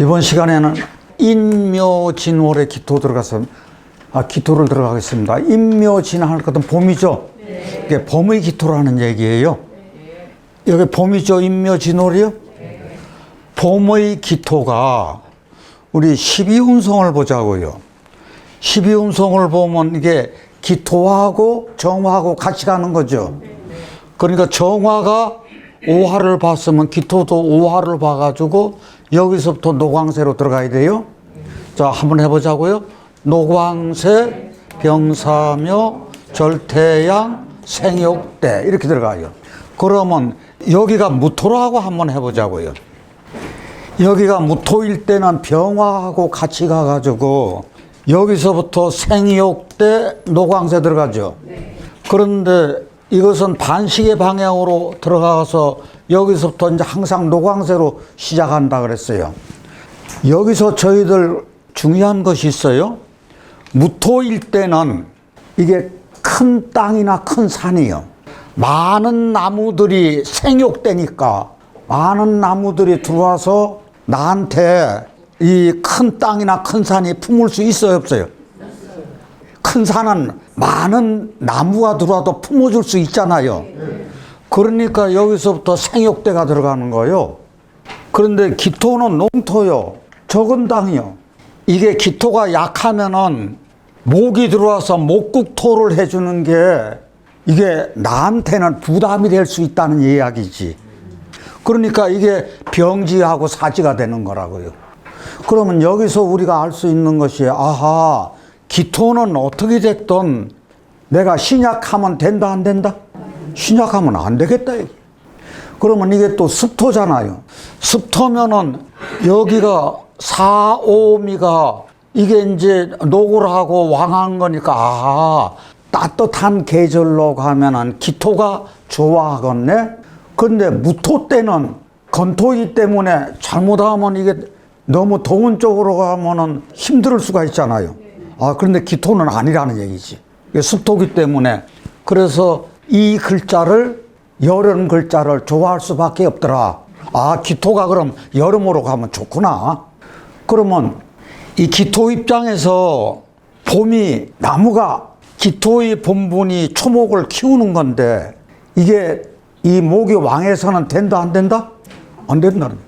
이번 시간에는 인묘진월의 기토 들어가서 기토를 들어가겠습니다. 인묘진할 것은 봄이죠. 네. 이게 봄의 기토라는 얘기예요. 네. 여기 봄이죠. 인묘진월이요. 네. 봄의 기토가 우리 12운성을 보자고요. 12운성을 보면 이게 기토하고 정화하고 같이 가는 거죠. 그러니까 정화가 오화를 봤으면 기토도 오화를 봐가지고 여기서부터 노광세로 들어가야 돼요. 자, 한번 해보자고요. 노광세, 병사묘, 절태양, 생욕대 이렇게 들어가요. 그러면 여기가 무토라고 한번 해보자고요. 여기가 무토일 때는 병화하고 같이 가가지고 여기서부터 생욕대, 노광세 들어가죠. 그런데 이것은 반시계 방향으로 들어가서 여기서부터 이제 항상 노광세로 시작한다 그랬어요. 여기서 저희들 중요한 것이 있어요. 무토일 때는 이게 큰 땅이나 큰 산이요. 많은 나무들이 생육되니까 많은 나무들이 들어와서 나한테 이 큰 땅이나 큰 산이 품을 수 있어요, 없어요? 큰 산은 많은 나무가 들어와도 품어줄 수 있잖아요. 그러니까 여기서부터 생육대가 들어가는 거예요. 그런데 기토는 농토요. 적은 땅이요. 이게 기토가 약하면은 목이 들어와서 목국토를 해주는 게 이게 나한테는 부담이 될 수 있다는 이야기지. 그러니까 이게 병지하고 사지가 되는 거라고요. 그러면 여기서 우리가 알 수 있는 것이 아하, 기토는 어떻게 됐든 내가 신약하면 된다 안 된다? 신약하면 안 되겠다. 그러면 이게 또 습토잖아요. 습토면은 여기가 사오미가 이게 이제 노골하고 왕한 거니까 아하, 따뜻한 계절로 가면은 기토가 좋아하겠네. 근데 무토 때는 건토이기 때문에 잘못하면 이게 너무 더운 쪽으로 가면은 힘들 수가 있잖아요. 그런데 기토는 아니라는 얘기지. 이게 습토기 때문에. 그래서 이 글자를, 여름 글자를 좋아할 수밖에 없더라. 기토가 그럼 여름으로 가면 좋구나. 그러면 이 기토 입장에서 봄이 나무가 기토의 본분이 초목을 키우는 건데 이게 이 목이 왕해서는 된다 안 된다? 안 된다는.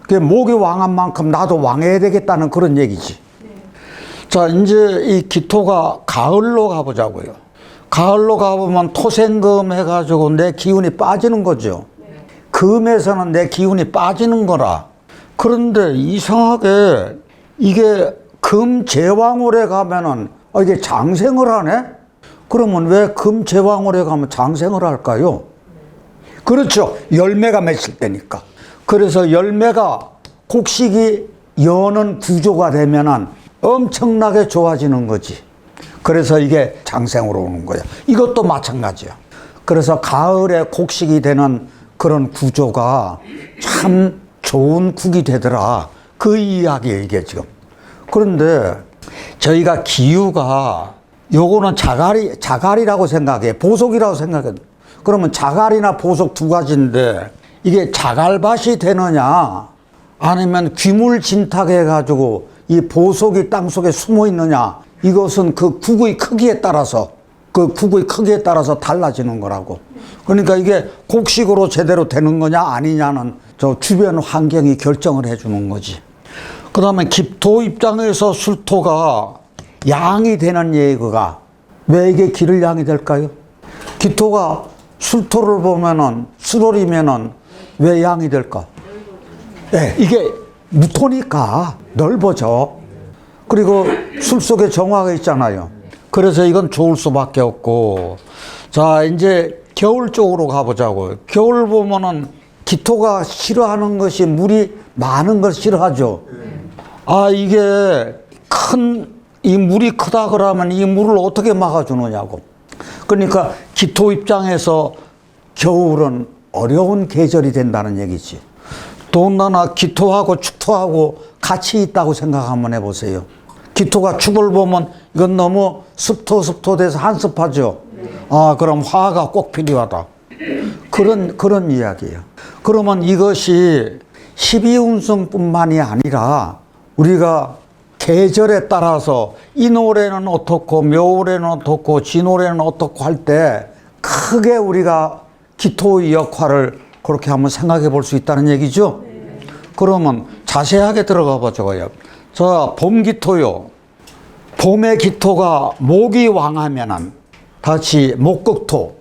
그 목이 왕한 만큼 나도 왕해야 되겠다는 그런 얘기지. 자, 이제 이 기토가 가을로 가보자고요. 가을로 가보면 토생금 해가지고 내 기운이 빠지는 거죠. 금에서는 내 기운이 빠지는 거라. 그런데 이상하게 이게 금제왕월에 가면은 이게 장생을 하네? 그러면 왜 금제왕월에 가면 장생을 할까요? 그렇죠. 열매가 맺힐 때니까. 그래서 열매가 곡식이 여는 구조가 되면은 엄청나게 좋아지는 거지. 그래서 이게 장생으로 오는 거야. 이것도 마찬가지야. 그래서 가을에 곡식이 되는 그런 구조가 참 좋은 국이 되더라. 그 이야기예요, 이게 지금. 그런데 저희가 기후가 요거는 자갈이라고 생각해. 보석이라고 생각해. 그러면 자갈이나 보석 두 가지인데 이게 자갈밭이 되느냐 아니면 귀물진탁해 가지고 이 보석이 땅속에 숨어 있느냐, 이것은 그 국의 크기에 따라서 달라지는 거라고. 그러니까 이게 곡식으로 제대로 되는 거냐 아니냐는 저 주변 환경이 결정을 해주는 거지. 그 다음에 기토 입장에서 술토가 양이 되는 얘기가 왜 이게 기를 양이 될까요? 기토가 술토를 보면은 술월이면은 왜 양이 될까? 네, 이게 무토니까 넓어져. 그리고 술 속에 정화가 있잖아요. 그래서 이건 좋을 수밖에 없고. 자, 이제 겨울 쪽으로 가보자고요. 겨울 보면은 기토가 싫어하는 것이 물이 많은 걸 싫어하죠. 이게 이 물이 크다 그러면 이 물을 어떻게 막아주느냐고. 그러니까 기토 입장에서 겨울은 어려운 계절이 된다는 얘기지. 더군다나 기토하고 축토하고 같이 있다고 생각 한번 해보세요. 기토가 축을 보면 이건 너무 습토돼서 한습하죠. 그럼 화가 꼭 필요하다. 그런 이야기예요. 그러면 이것이 12운성뿐만이 아니라 우리가 계절에 따라서 이 노래는 어떻고 묘노래는 어떻고 지노래는 어떻고 할 때 크게 우리가 기토의 역할을 그렇게 한번 생각해 볼 수 있다는 얘기죠. 그러면 자세하게 들어가 보자고요. 자, 봄 기토요. 봄의 기토가 목이 왕하면은 다시 목극토.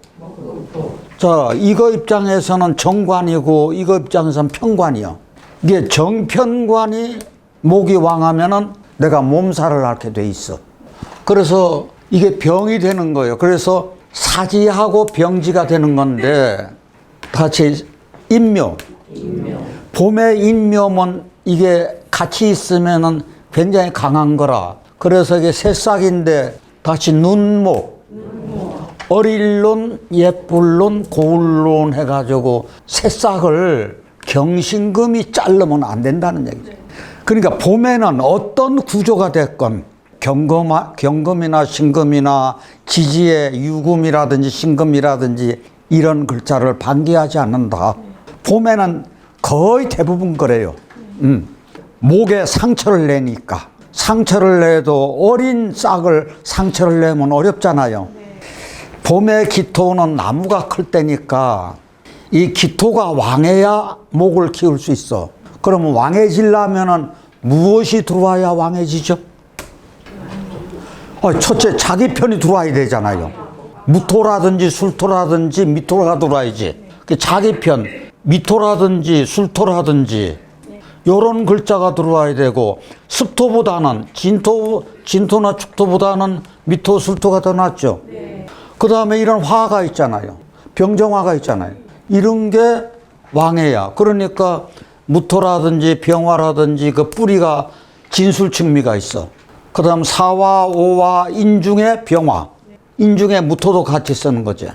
자, 이거 입장에서는 정관이고 이거 입장에서는 편관이요. 이게 정편관이 목이 왕하면은 내가 몸살을 앓게 돼 있어. 그래서 이게 병이 되는 거예요. 그래서 사지하고 병지가 되는 건데 같이 인묘. 봄의 인묘면 이게 같이 있으면은 굉장히 강한 거라. 그래서 이게 새싹인데 다시 눈목. 어릴론, 예쁠론, 고울론 해가지고 새싹을 경신금이 자르면 안 된다는 얘기죠. 그러니까 봄에는 어떤 구조가 됐건 경금이나 신금이나 지지의 유금이라든지 신금이라든지 이런 글자를 반기하지 않는다. 봄에는 거의 대부분 그래요. 목에 상처를 내니까. 상처를 내도 어린 싹을 상처를 내면 어렵잖아요. 봄의 기토는 나무가 클 때니까 이 기토가 왕해야 목을 키울 수 있어. 그러면 왕해지려면은 무엇이 들어와야 왕해지죠? 첫째, 자기 편이 들어와야 되잖아요. 무토라든지 술토라든지 미토가 들어와야지. 자기 편, 미토라든지 술토라든지 요런 글자가 들어와야 되고, 습토보다는 진토나 축토보다는 미토, 술토가 더 낫죠. 그 다음에 이런 화가 있잖아요. 병정화가 있잖아요. 이런 게 왕해야. 그러니까 무토라든지 병화라든지 그 뿌리가 진술측미가 있어. 그 다음 사화, 오화, 인중에 병화. 인중에 무토도 같이 쓰는 거죠.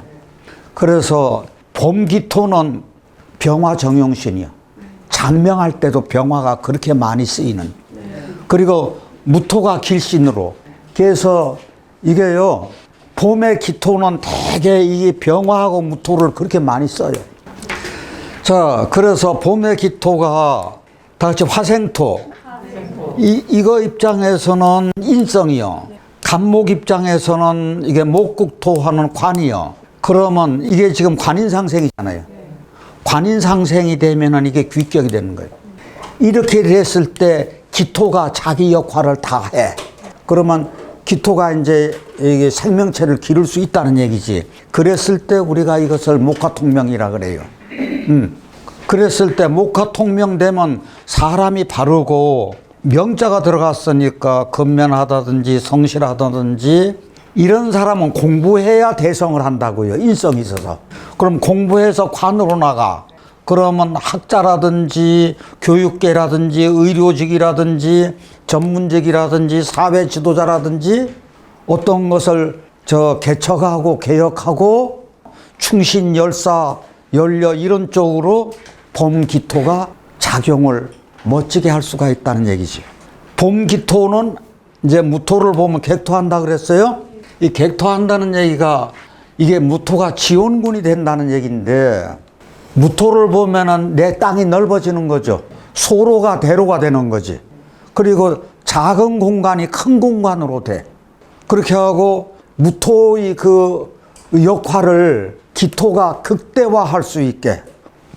그래서 봄기토는 병화 정용신이야. 장명할 때도 병화가 그렇게 많이 쓰이는. 그리고 무토가 길신으로. 그래서 이게요, 봄의 기토는 되게 이 병화하고 무토를 그렇게 많이 써요. 자, 그래서 봄의 기토가 다 같이 화생토. 이거 입장에서는 인성이요. 간목 입장에서는 이게 목국토 하는 관이요. 그러면 이게 지금 관인상생이잖아요. 관인상생이 되면은 이게 귀격이 되는 거예요. 이렇게 됐을 때 기토가 자기 역할을 다 해. 그러면 기토가 이제 이게 생명체를 기를 수 있다는 얘기지. 그랬을 때 우리가 이것을 목화통명이라 그래요. 그랬을 때 목화통명되면 사람이 바르고 명자가 들어갔으니까 근면하다든지 성실하다든지 이런 사람은 공부해야 대성을 한다고요. 인성이 있어서. 그럼 공부해서 관으로 나가. 그러면 학자라든지 교육계라든지 의료직이라든지 전문직이라든지 사회 지도자라든지 어떤 것을 개척하고 개혁하고 충신, 열사, 연려 이런 쪽으로 봄기토가 작용을 멋지게 할 수가 있다는 얘기죠. 봄기토는 이제 무토를 보면 객토한다 그랬어요. 이 객토한다는 얘기가 이게 무토가 지원군이 된다는 얘기인데, 무토를 보면은 내 땅이 넓어지는 거죠. 소로가 대로가 되는 거지. 그리고 작은 공간이 큰 공간으로 돼. 그렇게 하고 무토의 그 역할을 기토가 극대화할 수 있게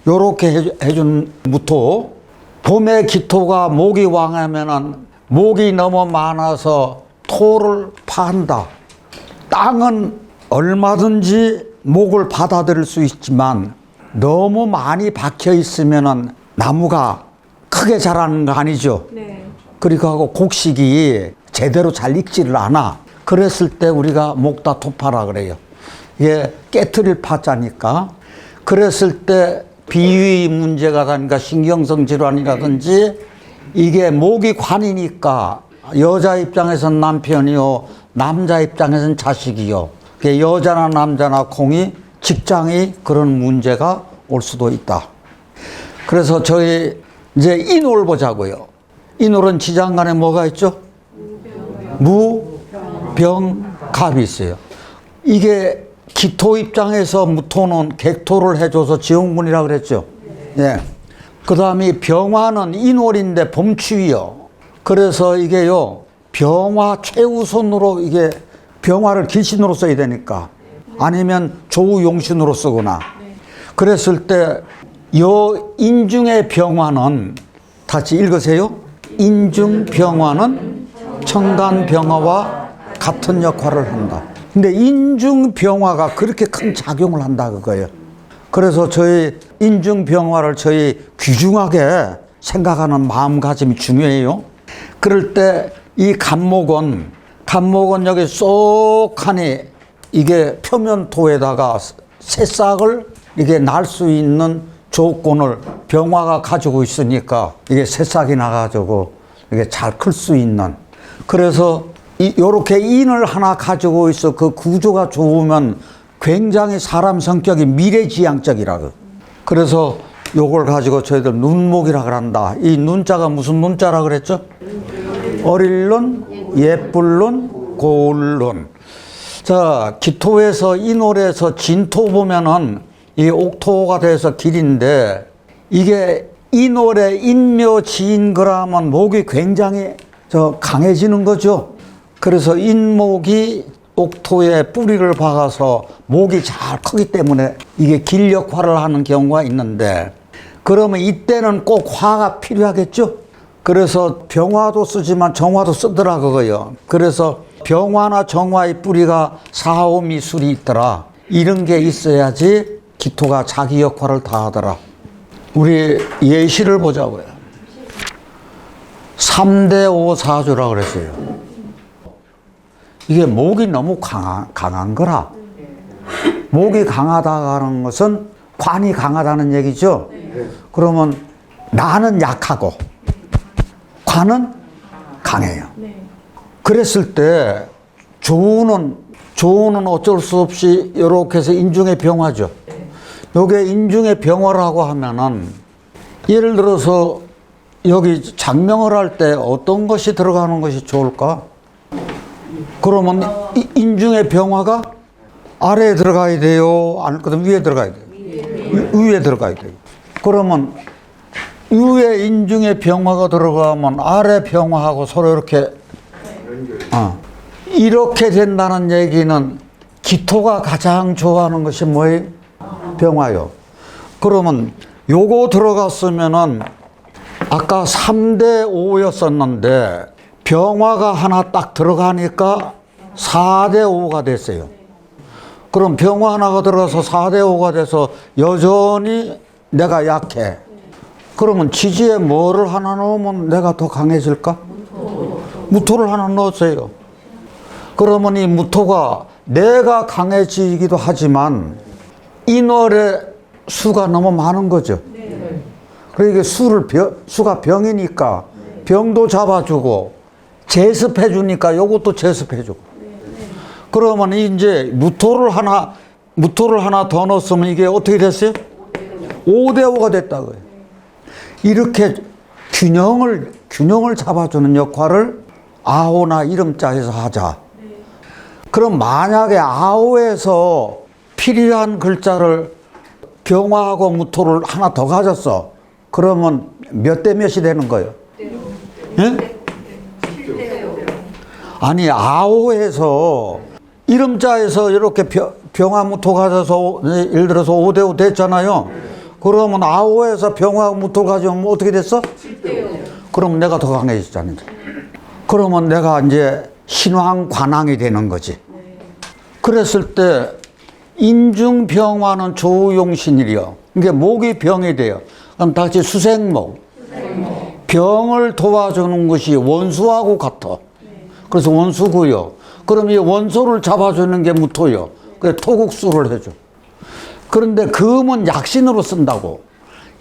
요렇게 해준 무토. 봄에 기토가 목이 왕하면은 목이 너무 많아서 토를 파한다. 땅은 얼마든지 목을 받아들일 수 있지만 너무 많이 박혀 있으면은 나무가 크게 자라는 거 아니죠. 네. 그리고 하고 곡식이 제대로 잘 익지를 않아. 그랬을 때 우리가 목다 토파라 그래요. 이게 깨트릴 파자니까. 그랬을 때 비위 문제가 나니까 신경성 질환이라든지 이게 목이 관이니까 여자 입장에서는 남편이요, 남자 입장에서는 자식이요. 여자나 남자나 공이 직장이 그런 문제가 올 수도 있다. 그래서 저희 이제 인월 보자고요. 인월은 지장간에 뭐가 있죠? 무, 병, 갑이 있어요. 이게 기토 입장에서 무토는 객토를 해줘서 지원군이라고 그랬죠. 예. 그 다음에 병화는 인월인데 범추위요. 그래서 이게요, 병화 최우선으로 이게 병화를 길신으로 써야 되니까. 아니면 조우용신으로 쓰거나. 그랬을 때, 인중의 병화는, 다시 읽으세요. 인중병화는 청간병화와 같은 역할을 한다. 근데 인중병화가 그렇게 큰 작용을 한다 그거예요. 그래서 저희 인중병화를 저희 귀중하게 생각하는 마음가짐이 중요해요. 그럴 때 이 간목은 여기 쏙하니 이게 표면토에다가 새싹을 이게 날 수 있는 조건을 병화가 가지고 있으니까 이게 새싹이 나가지고 이게 잘 클 수 있는. 그래서 요렇게 인을 하나 가지고 있어 그 구조가 좋으면 굉장히 사람 성격이 미래지향적이라고. 그래서 요걸 가지고 저희들 눈목이라 그런다. 이 눈자가 무슨 눈자라 그랬죠? 어릴 눈, 예쁠 눈, 고울 눈. 자, 기토에서 인월에서 진토 보면은 이 옥토가 돼서 길인데 이게 인월에 인묘지인 거라면 목이 굉장히 강해지는 거죠. 그래서 인목이 옥토에 뿌리를 박아서 목이 잘 크기 때문에 이게 길 역할을 하는 경우가 있는데, 그러면 이때는 꼭 화가 필요하겠죠. 그래서 병화도 쓰지만 정화도 쓰더라 그거요. 그래서 병화나 정화의 뿌리가 사오미술이 있더라. 이런 게 있어야지 기토가 자기 역할을 다 하더라. 우리 예시를 보자고요. 3대 5 사주라 그랬어요. 이게 목이 너무 강한 거라. 목이 강하다는 것은 관이 강하다는 얘기죠. 그러면 나는 약하고 관은 강해요. 그랬을 때 조우는 어쩔 수 없이 이렇게 해서 인중의 병화죠. 요게 인중의 병화라고 하면은 예를 들어서 여기 장명을 할 때 어떤 것이 들어가는 것이 좋을까? 그러면 인중의 병화가 아래에 들어가야 돼요? 아니면 위에 들어가야 돼요? 위에 들어가야 돼요. 그러면 위에 인중의 병화가 들어가면 아래 병화하고 서로 이렇게 된다는 얘기는 기토가 가장 좋아하는 것이 뭐예요? 병화요. 그러면 요거 들어갔으면은 아까 3대 5였었는데 병화가 하나 딱 들어가니까 4대 5가 됐어요. 그럼 병화 하나가 들어가서 4대 5가 돼서 여전히 내가 약해. 그러면 지지에 뭐를 하나 넣으면 내가 더 강해질까? 무토를 하나 넣었어요. 그러면 이 무토가 내가 강해지기도 하지만 인월의 수가 너무 많은 거죠. 그러니까 수가 병이니까 병도 잡아주고 제습해 주니까 요것도 제습해 주고. 그러면 이제 무토를 하나 더 넣었으면 이게 어떻게 됐어요? 5대 5가 됐다고요. 이렇게 균형을 잡아주는 역할을 아오나 이름자에서 하자. 그럼 만약에 아오에서 필요한 글자를 병화하고 무토를 하나 더 가졌어. 그러면 몇 대 몇이 되는 거예요? 예? 아니, 아오에서 이름자에서 이렇게 병화 무토 가져서 예를 들어서 5대 5 됐잖아요. 그러면 아오에서 병화 무토 가져오면 어떻게 됐어? 7대5. 그럼 내가 더 강해지잖아요. 그러면 내가 이제 신왕 관왕이 되는 거지. 그랬을 때 인중병화는 조우용신이요. 이게 목이 병이 돼요. 그럼 다시 수생목. 병을 도와주는 것이 원수하고 같아. 그래서 원수고요. 그럼 이 원소를 잡아주는 게 무토요. 그래서 토국수를 해줘. 그런데 금은 약신으로 쓴다고.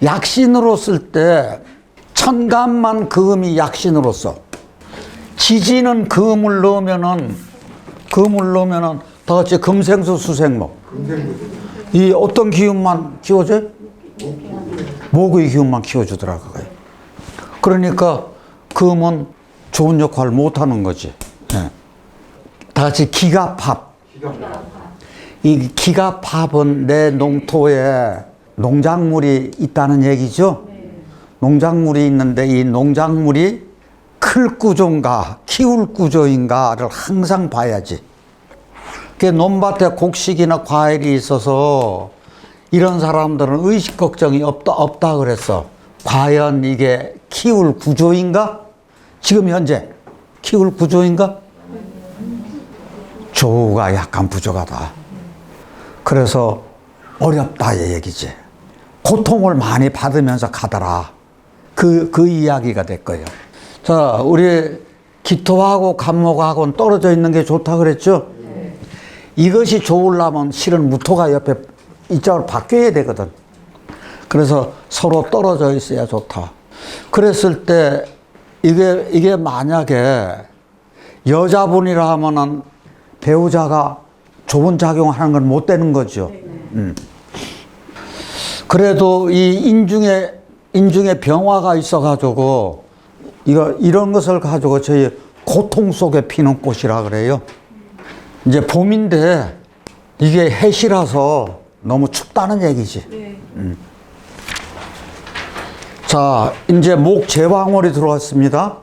약신으로 쓸 때 천간만 금이 약신으로 써. 지지는 금을 넣으면은 다 같이 금생수 수생목. 이 어떤 기운만 키워줘요? 목의 기운만 키워주더라 그거예요. 그러니까 금은 좋은 역할을 못하는 거지. 네. 다 같이 기갑합. 이 기갑합은 내 농토에 농작물이 있다는 얘기죠. 농작물이 있는데 이 농작물이 클 구조인가 키울 구조인가를 항상 봐야지. 그 논밭에 곡식이나 과일이 있어서 이런 사람들은 의식 걱정이 없다 그랬어. 과연 이게 키울 구조인가? 지금 현재 키울 구조인가? 조우가 약간 부족하다. 그래서 어렵다 이 얘기지. 고통을 많이 받으면서 가더라. 그 이야기가 될 거예요. 자, 우리 기토하고 간목하고는 떨어져 있는 게 좋다 그랬죠? 이것이 좋으려면 실은 무토가 옆에 이쪽으로 바뀌어야 되거든. 그래서 서로 떨어져 있어야 좋다. 그랬을 때 이게 만약에 여자분이라 하면은 배우자가 좋은 작용하는 건 못 되는 거죠. 그래도 이 인중에 병화가 있어가지고 이런 것을 가지고 저희 고통 속에 피는 꽃이라 그래요. 이제 봄인데 이게 해시라서 너무 춥다는 얘기지. 자, 이제 목 제왕월이 들어왔습니다.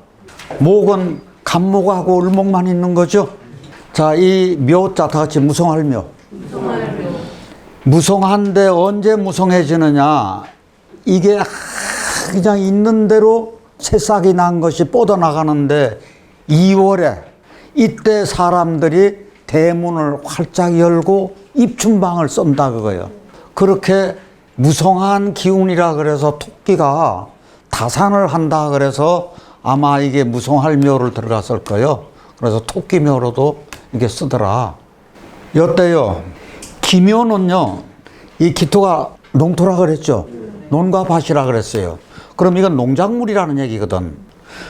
목은 간목하고 을목만 있는 거죠. 자, 이 묘자 다 같이 무성할묘. 무성한데 언제 무성해지느냐? 이게 그냥 있는 대로 새싹이 난 것이 뻗어나가는데 2월에 이때 사람들이 대문을 활짝 열고 입춘방을 쏜다 그거예요. 그렇게 무성한 기운이라 그래서 토끼가 다산을 한다 그래서 아마 이게 무성할묘를 들어갔을 거예요. 그래서 토끼묘로도 이게 쓰더라. 여때요. 기묘는요. 이 기토가 농토라 그랬죠. 논과 밭이라 그랬어요. 그럼 이건 농작물이라는 얘기거든.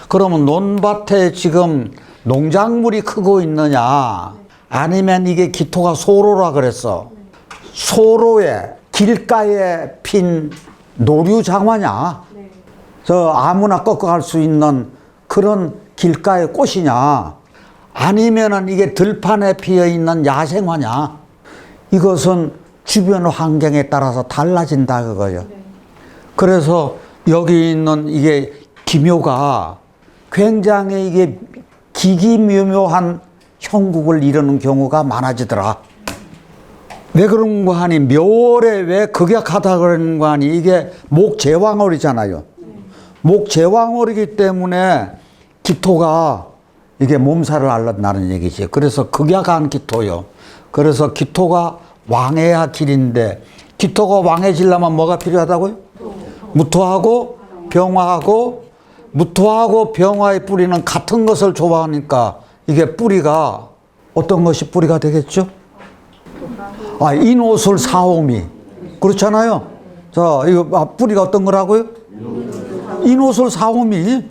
그러면 논밭에 지금 농작물이 크고 있느냐 아니면 이게 기토가 소로라 그랬어. 소로에 길가에 핀 노류장화냐 저 아무나 꺾어갈 수 있는 그런 길가의 꽃이냐 아니면은 이게 들판에 피어 있는 야생화냐 이것은 주변 환경에 따라서 달라진다 그거예요. 그래서 여기 있는 이게 기묘가 굉장히 이게 기기묘묘한 형국을 이루는 경우가 많아지더라. 왜 그런 거 하니? 묘월에 왜 극약하다 그러는 거 하니? 이게 목제왕월이잖아요. 목제왕월이기 때문에 기토가 이게 몸살을 앓는다는 얘기지. 그래서 극약한 기토요. 그래서 기토가 왕해야 길인데 기토가 왕해지려면 뭐가 필요하다고요? 무토하고 병화하고 무토하고 병화의 뿌리는 같은 것을 좋아하니까 이게 뿌리가 어떤 것이 뿌리가 되겠죠? 아, 인옷을 사오미. 그렇잖아요. 자, 이거 뿌리가 어떤 거라고요? 인옷을 사오미.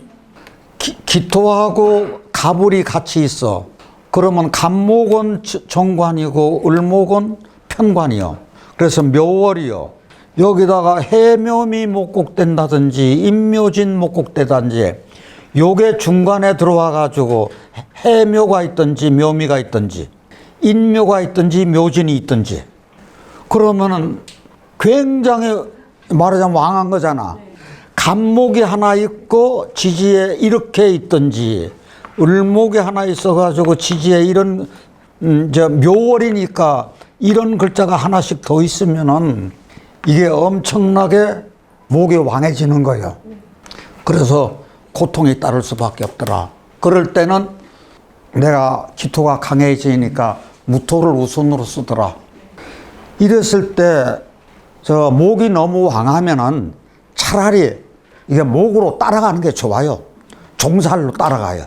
기토하고 가불이 같이 있어. 그러면 간목은 정관이고 을목은 편관이요. 그래서 묘월이요. 여기다가 해묘미 목곡된다든지 임묘진 목곡되든지 요게 중간에 들어와 가지고 해묘가 있든지 묘미가 있든지 인묘가 있든지 묘진이 있든지 그러면은 굉장히 말하자면 왕한 거잖아. 간목이 하나 있고 지지에 이렇게 있든지 을목이 하나 있어 가지고 지지에 이런 묘월이니까 이런 글자가 하나씩 더 있으면은 이게 엄청나게 목이 왕해지는 거예요. 그래서 고통이 따를 수밖에 없더라. 그럴 때는 내가 기토가 강해지니까 무토를 우선으로 쓰더라. 이랬을 때 저 목이 너무 왕하면은 차라리 이게 목으로 따라가는 게 좋아요. 종살로 따라가요.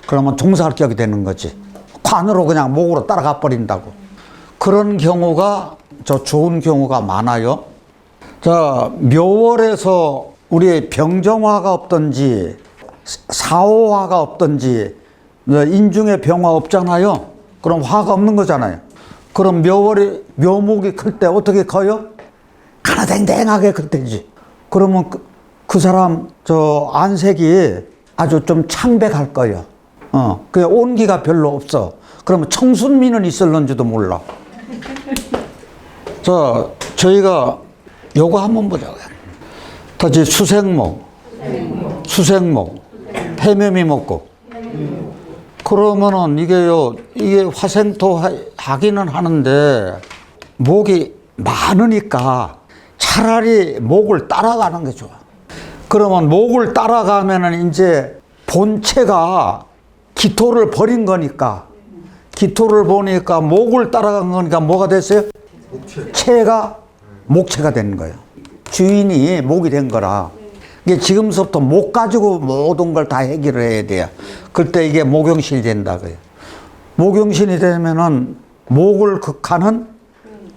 그러면 종살격이 되는 거지. 관으로 그냥 목으로 따라가 버린다고. 그런 경우가 저 좋은 경우가 많아요. 자, 묘월에서 우리 병정화가 없든지 사오화가 없든지 인중에 병화 없잖아요. 그럼 화가 없는 거잖아요. 그럼 묘목이 클 때 어떻게 커요? 가나댕댕하게 클 때지. 그러면 그 사람 저 안색이 아주 좀 창백할 거예요. 그 온기가 별로 없어. 그러면 청순미는 있을런지도 몰라. 자, 저희가 요거 한번 보자고요. 다시 수생목, 폐묘미 목국. 그러면은 이게 화생토 하기는 하는데 목이 많으니까 차라리 목을 따라가는 게 좋아. 그러면 목을 따라가면은 이제 본체가 기토를 버린 거니까, 기토를 보니까 목을 따라간 거니까 뭐가 됐어요? 체가 목체가 된 거예요. 주인이 목이 된 거라. 이게 지금부터 목 가지고 모든 걸 다 해결을 해야 돼요. 그때 이게 목용신이 된다고요. 목용신이 되면은 목을 극하는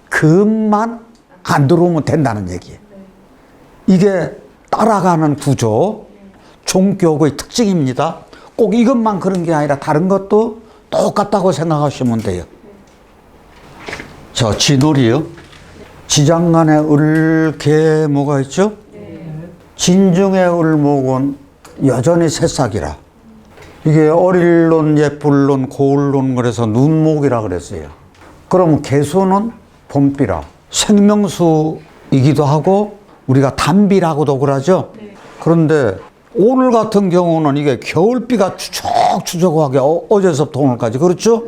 금만 안 들어오면 된다는 얘기예요. 이게 따라가는 구조, 종교의 특징입니다. 꼭 이것만 그런 게 아니라 다른 것도 똑같다고 생각하시면 돼요. 저 진월이요. 지장간에 을개 뭐가 있죠? 진중의 을목은 여전히 새싹이라. 이게 어릴론, 예쁠론, 고을론 그래서 눈목이라 그랬어요. 그럼 개수는 봄비라. 생명수이기도 하고 우리가 단비라고도 그러죠. 그런데 오늘 같은 경우는 이게 겨울비가 추적추적하게 어제서부터 오늘까지 그렇죠?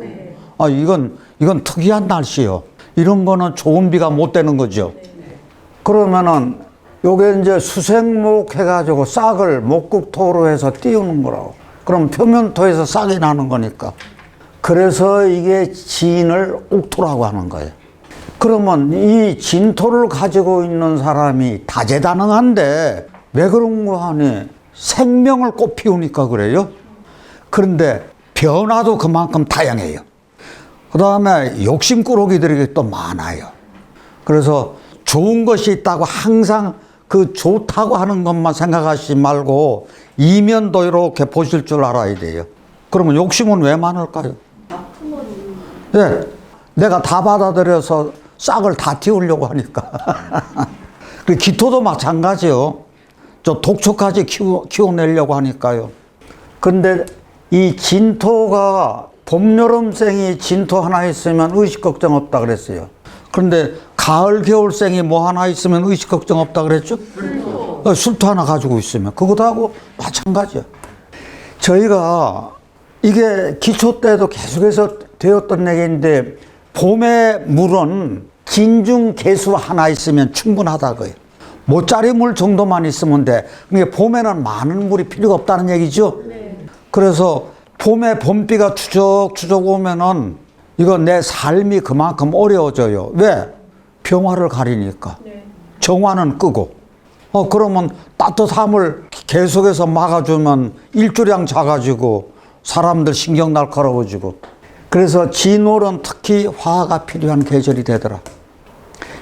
아, 이건 특이한 날씨요. 이런 거는 좋은 비가 못 되는 거죠. 그러면은 요게 이제 수생목 해가지고 싹을 목국토로 해서 띄우는 거라고. 그럼 표면토에서 싹이 나는 거니까. 그래서 이게 진을 옥토라고 하는 거예요. 그러면 이 진토를 가지고 있는 사람이 다재다능한데 왜 그런 거 하니? 생명을 꽃피우니까 그래요. 그런데 변화도 그만큼 다양해요. 그 다음에 욕심꾸러기들이 또 많아요. 그래서 좋은 것이 있다고 항상 그 좋다고 하는 것만 생각하시지 말고 이면도 이렇게 보실 줄 알아야 돼요. 그러면 욕심은 왜 많을까요? 네, 내가 다 받아들여서 싹을 다 틔우려고 하니까. 기토도 마찬가지요. 저 독초까지 키워내려고 하니까요. 근데 이 진토가 봄, 여름생이 진토 하나 있으면 의식 걱정 없다 그랬어요. 그런데 가을, 겨울생이 뭐 하나 있으면 의식 걱정 없다 그랬죠? 술토 하나 가지고 있으면 그것도 하고 마찬가지야. 저희가 이게 기초 때도 계속해서 되었던 얘기인데 봄의 물은 진중 개수 하나 있으면 충분하다고요. 모짜리 물 정도만 있으면 돼. 그러니까 봄에는 많은 물이 필요가 없다는 얘기죠. 그래서 봄에 봄비가 추적추적 오면은 이거 내 삶이 그만큼 어려워져요. 왜? 병화를 가리니까. 정화는 끄고. 그러면 따뜻함을 계속해서 막아주면 일조량 작아지고 사람들 신경 날카로워지고. 그래서 진월은 특히 화가 필요한 계절이 되더라.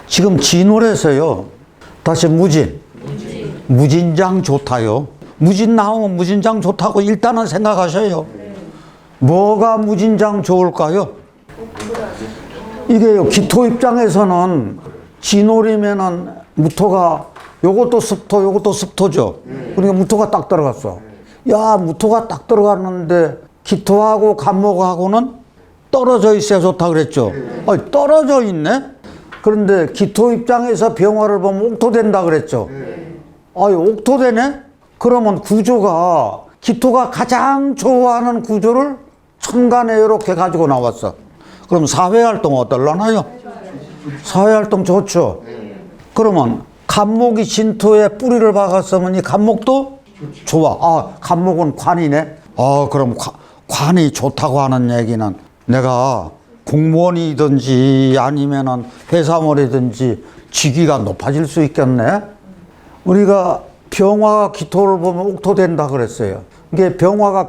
지금 진월에서요. 다시 무진장 좋다요. 무진 나오면 무진장 좋다고 일단은 생각하셔요. 뭐가 무진장 좋을까요? 이게요, 기토 입장에서는 진월이면은 무토가 요것도 습토죠. 그러니까 무토가 딱 들어갔어. 야, 무토가 딱 들어갔는데 기토하고 간목하고는 떨어져 있어야 좋다 그랬죠. 아니, 떨어져 있네? 그런데 기토 입장에서 병화를 보면 옥토된다 그랬죠. 아니, 옥토되네? 그러면 구조가 기토가 가장 좋아하는 구조를 천간에 이렇게 가지고 나왔어. 그럼 사회활동 어떨라나요? 사회활동 좋죠. 그러면 간목이 진토에 뿌리를 박았으면 이 간목도 좋아. 아, 간목은 관이네. 아, 그럼 관이 좋다고 하는 얘기는 내가 공무원이든지 아니면은 회사원이든지 직위가 높아질 수 있겠네. 우리가 병화가 기토를 보면 옥토된다 그랬어요. 이게 병화가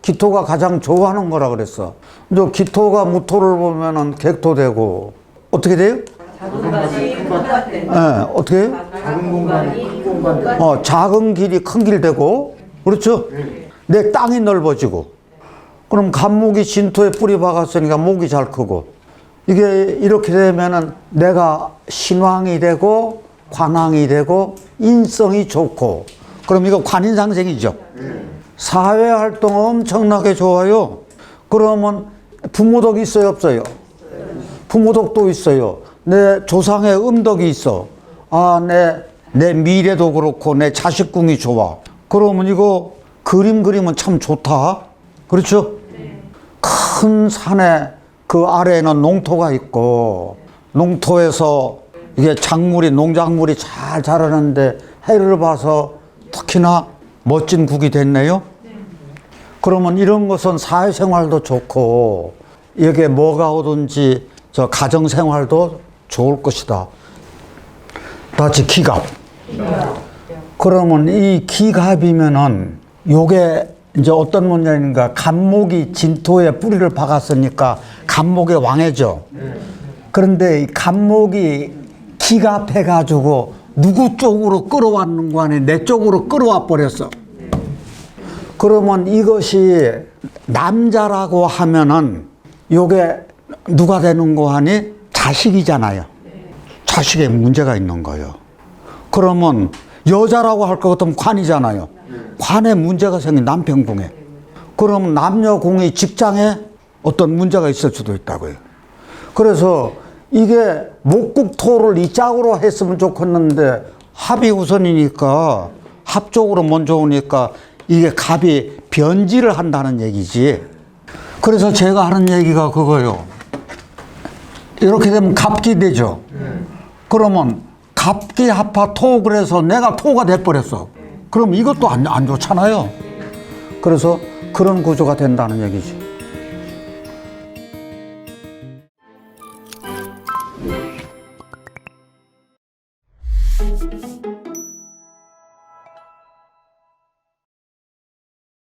기토가 가장 좋아하는 거라 그랬어. 근데 기토가 무토를 보면은 객토되고 어떻게 돼요? 네, 어떻게 해요? 작은 공간이 큰 공간. 작은 길이 큰 길 되고, 그렇죠? 내 땅이 넓어지고. 그럼 간목이 진토에 뿌리 박았으니까 목이 잘 크고. 이게 이렇게 되면은 내가 신왕이 되고 관왕이 되고 인성이 좋고. 그럼 이거 관인상생이죠. 사회활동 엄청나게 좋아요. 그러면 부모덕이 있어요, 없어요? 부모덕도 있어요. 내 조상의 음덕이 있어. 아, 내 미래도 그렇고 내 자식궁이 좋아. 그러면 이거 그림 그리면 참 좋다. 그렇죠? 큰 산에 그 아래에는 농토가 있고 농토에서 이게 농작물이 잘 자라는데 해를 봐서 특히나 멋진 국이 됐네요. 그러면 이런 것은 사회생활도 좋고 여기에 뭐가 오든지 저 가정생활도 좋을 것이다. 다시 기갑. 그러면 이 기갑이면은 요게 이제 어떤 문제인가, 갑목이 진토에 뿌리를 박았으니까 갑목의 왕해죠. 그런데 이 갑목이 기갑해가지고 누구 쪽으로 끌어왔는 거 아니에요? 내 쪽으로 끌어와 버렸어. 그러면 이것이 남자라고 하면은 요게 누가 되는 거 하니? 자식이잖아요. 자식에 문제가 있는 거예요. 그러면 여자라고 할 것 같으면 관이잖아요. 관에 문제가 생긴 남편궁에. 그러면 남녀궁이 직장에 어떤 문제가 있을 수도 있다고요. 그래서 이게 목국토를 이 짝으로 했으면 좋겠는데 합이 우선이니까 합쪽으로 먼저 오니까 이게 갑이 변질을 한다는 얘기지. 그래서 제가 하는 얘기가 그거예요. 이렇게 되면 갑기 되죠. 그러면 갑기 합하 토, 그래서 내가 토가 돼버렸어. 그럼 이것도 안 좋잖아요. 그래서 그런 구조가 된다는 얘기지.